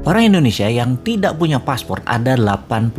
Orang Indonesia yang tidak punya paspor ada 85%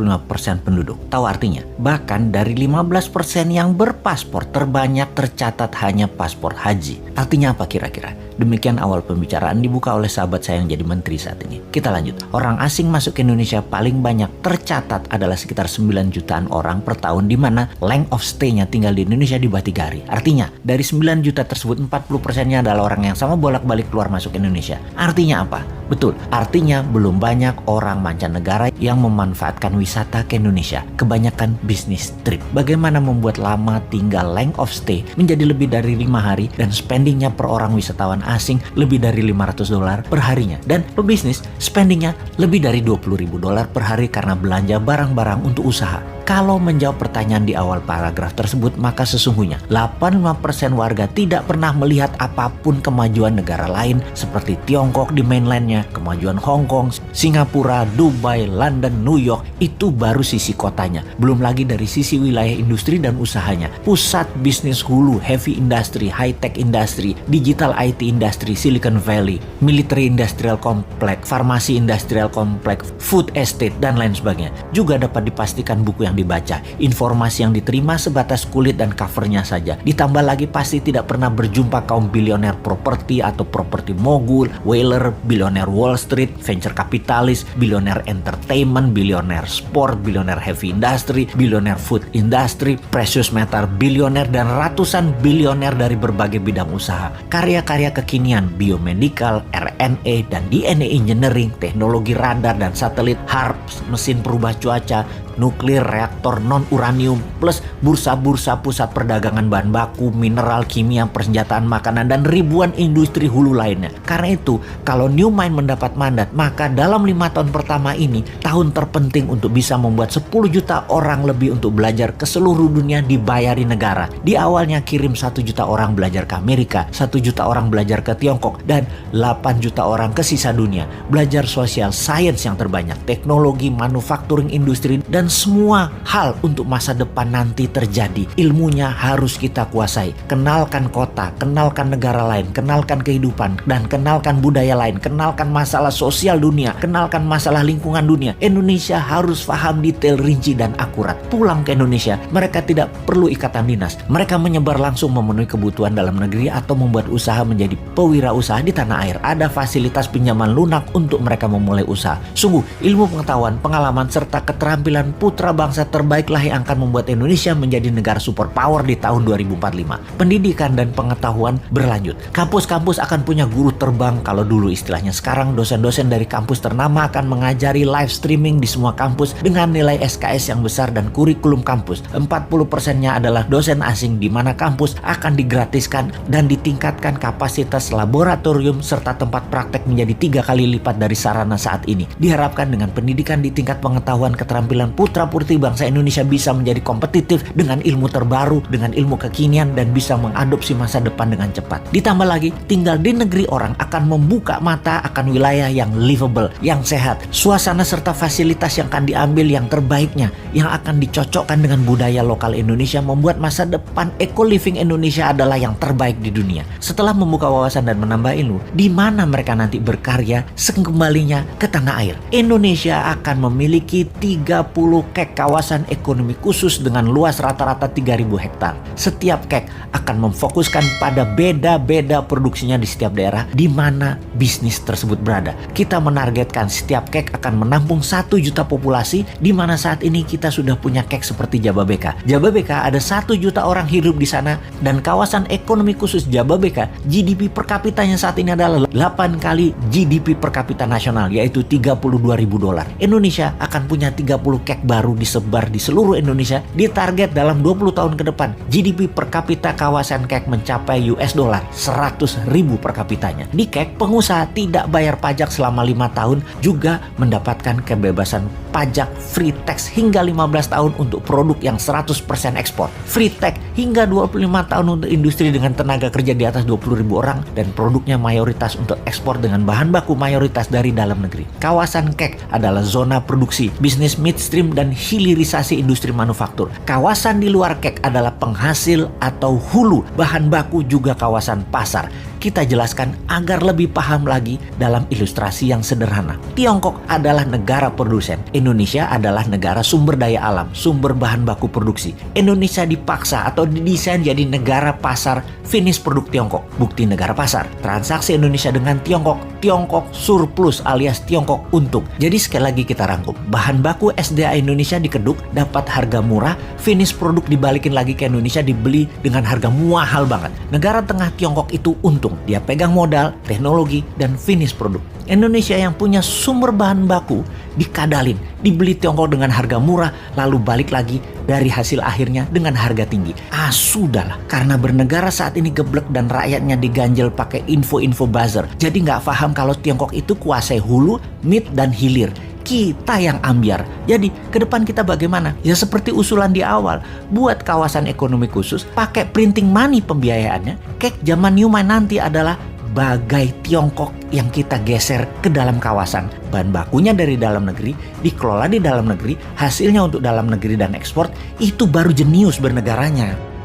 penduduk. Tahu artinya? Bahkan dari 15% yang berpaspor terbanyak tercatat hanya paspor haji. Artinya apa kira-kira? Demikian awal pembicaraan dibuka oleh sahabat saya yang jadi menteri saat ini. Kita lanjut. Orang asing masuk ke Indonesia paling banyak tercatat adalah sekitar 9 jutaan orang per tahun, di mana length of stay-nya tinggal di Indonesia di bawah 3 hari. Artinya, dari 9 juta tersebut 40%-nya adalah orang yang sama bolak-balik keluar masuk Indonesia. Artinya apa? Betul, artinya belum banyak orang mancanegara yang memanfaatkan wisata ke Indonesia. Kebanyakan bisnis trip. Bagaimana membuat lama tinggal length of stay menjadi lebih dari 5 hari dan spendingnya per orang wisatawan asing lebih dari $500 per harinya. Dan pebisnis spendingnya lebih dari $20.000 per hari karena belanja barang-barang untuk usaha. Kalau menjawab pertanyaan di awal paragraf tersebut, maka sesungguhnya 85% warga tidak pernah melihat apapun kemajuan negara lain seperti Tiongkok di mainlandnya, kemajuan Hong Kong, Singapura, Dubai, London, New York. Itu baru sisi kotanya. Belum lagi dari sisi wilayah industri dan usahanya. Pusat bisnis hulu, heavy industry, high-tech industry, digital IT industry, Silicon Valley, military industrial complex, farmasi industrial complex, food estate, dan lain sebagainya. Juga dapat dipastikan buku yang dibaca, informasi yang diterima sebatas kulit dan covernya saja. Ditambah lagi pasti tidak pernah berjumpa kaum bilioner properti atau properti mogul, whaler, bilioner Wall Street, venture kapitalis, bilioner entertainment, bilioner sport, bilioner heavy industry, bilioner food industry, precious metal bilioner, dan ratusan bilioner dari berbagai bidang usaha. Karya-karya kekinian, biomedical, RNA, dan DNA engineering, teknologi radar dan satelit, HARP, mesin perubah cuaca, nuklir, reaktor non-uranium, plus bursa-bursa pusat perdagangan bahan baku, mineral, kimia, persenjataan makanan, dan ribuan industri hulu lainnya. Karena itu, kalau New Mind mendapat mandat, maka dalam 5 tahun pertama ini, tahun terpenting untuk bisa membuat 10 juta orang lebih untuk belajar ke seluruh dunia dibayari negara. Di awalnya kirim 1 juta orang belajar ke Amerika, 1 juta orang belajar ke Tiongkok, dan 8 juta orang ke sisa dunia. Belajar sosial, sains yang terbanyak, teknologi, manufacturing, industri, dan semua hal untuk masa depan nanti terjadi. Ilmunya harus kita kuasai. Kenalkan kota, kenalkan negara lain, kenalkan kehidupan, dan kenalkan budaya lain, kenalkan masalah sosial dunia, kenalkan masalah lingkungan dunia. Indonesia harus paham detail, rinci, dan akurat. Pulang ke Indonesia, mereka tidak perlu ikatan dinas. Mereka menyebar langsung memenuhi kebutuhan dalam negeri atau membuat usaha menjadi pewirausaha di tanah air. Ada fasilitas pinjaman lunak untuk mereka memulai usaha. Sungguh, ilmu pengetahuan, pengalaman, serta keterampilan putra bangsa terbaiklah yang akan membuat Indonesia menjadi negara superpower di tahun 2045. Pendidikan dan pengetahuan berlanjut. Kampus-kampus akan punya guru terbang kalau dulu istilahnya. Sekarang dosen-dosen dari kampus ternama akan mengajari live streaming di semua kampus dengan nilai SKS yang besar dan kurikulum kampus. 40%-nya adalah dosen asing, di mana kampus akan digratiskan dan ditingkatkan kapasitas laboratorium serta tempat praktek menjadi 3 kali lipat dari sarana saat ini. Diharapkan dengan pendidikan di tingkat pengetahuan keterampilan putra-putri bangsa Indonesia bisa menjadi kompetitif dengan ilmu terbaru, dengan ilmu kekinian, dan bisa mengadopsi masa depan dengan cepat. Ditambah lagi, tinggal di negeri orang akan membuka mata akan wilayah yang livable, yang sehat, suasana serta fasilitas yang akan diambil yang terbaiknya, yang akan dicocokkan dengan budaya lokal Indonesia, membuat masa depan eco-living Indonesia adalah yang terbaik di dunia. Setelah membuka wawasan dan menambah ilmu, di mana mereka nanti berkarya sekembalinya ke tanah air. Indonesia akan memiliki 30 kek kawasan ekonomi khusus dengan luas rata-rata 3.000 hektar. Setiap kek akan memfokuskan pada beda-beda produksinya di setiap daerah di mana bisnis tersebut berada. Kita menargetkan setiap kek akan menampung 1 juta populasi, di mana saat ini kita sudah punya kek seperti Jababeka. Jababeka ada 1 juta orang hidup di sana, dan kawasan ekonomi khusus Jababeka GDP per kapitanya saat ini adalah 8 kali GDP per kapita nasional, yaitu $32.000. Indonesia akan punya 30 kek baru disebar di seluruh Indonesia. Ditarget dalam 20 tahun ke depan GDP per kapita kawasan kek mencapai $100.000 per kapitanya. Di kek, pengusaha tidak bayar pajak selama 5 tahun, juga mendapatkan kebebasan pajak free tax hingga 15 tahun untuk produk yang 100% ekspor. Free tax hingga 25 tahun untuk industri dengan tenaga kerja di atas 20.000 orang, dan produknya mayoritas untuk ekspor dengan bahan baku mayoritas dari dalam negeri. Kawasan kek adalah zona produksi, bisnis midstream, dan hilirisasi industri manufaktur. Kawasan di luar kek adalah penghasil atau hulu, bahan baku, juga kawasan pasar. kita jelaskan agar lebih paham lagi dalam ilustrasi yang sederhana. Tiongkok adalah negara produsen. Indonesia adalah negara sumber daya alam, sumber bahan baku produksi. Indonesia dipaksa atau didesain jadi negara pasar finish produk Tiongkok. Bukti negara pasar. Transaksi Indonesia dengan Tiongkok, Tiongkok surplus alias Tiongkok untung. Jadi sekali lagi kita rangkum. Bahan baku SDA Indonesia dikeduk, dapat harga murah, finish produk dibalikin lagi ke Indonesia, dibeli dengan harga mahal banget. Negara tengah Tiongkok itu untung. Dia pegang modal, teknologi, dan finish produk. Indonesia yang punya sumber bahan baku dikadalin, dibeli Tiongkok dengan harga murah, lalu balik lagi dari hasil akhirnya dengan harga tinggi. Sudahlah, karena bernegara saat ini geblek dan rakyatnya diganjel pakai info-info buzzer. Jadi nggak paham kalau Tiongkok itu kuasai hulu, mid, dan hilir. Kita yang ambyar. Jadi ke depan kita bagaimana? Ya seperti usulan di awal, buat kawasan ekonomi khusus, pakai printing money pembiayaannya. Kayak zaman Newman nanti adalah bagai Tiongkok yang kita geser ke dalam kawasan. Bahan bakunya dari dalam negeri, dikelola di dalam negeri, hasilnya untuk dalam negeri dan ekspor, itu baru jenius bernegaranya.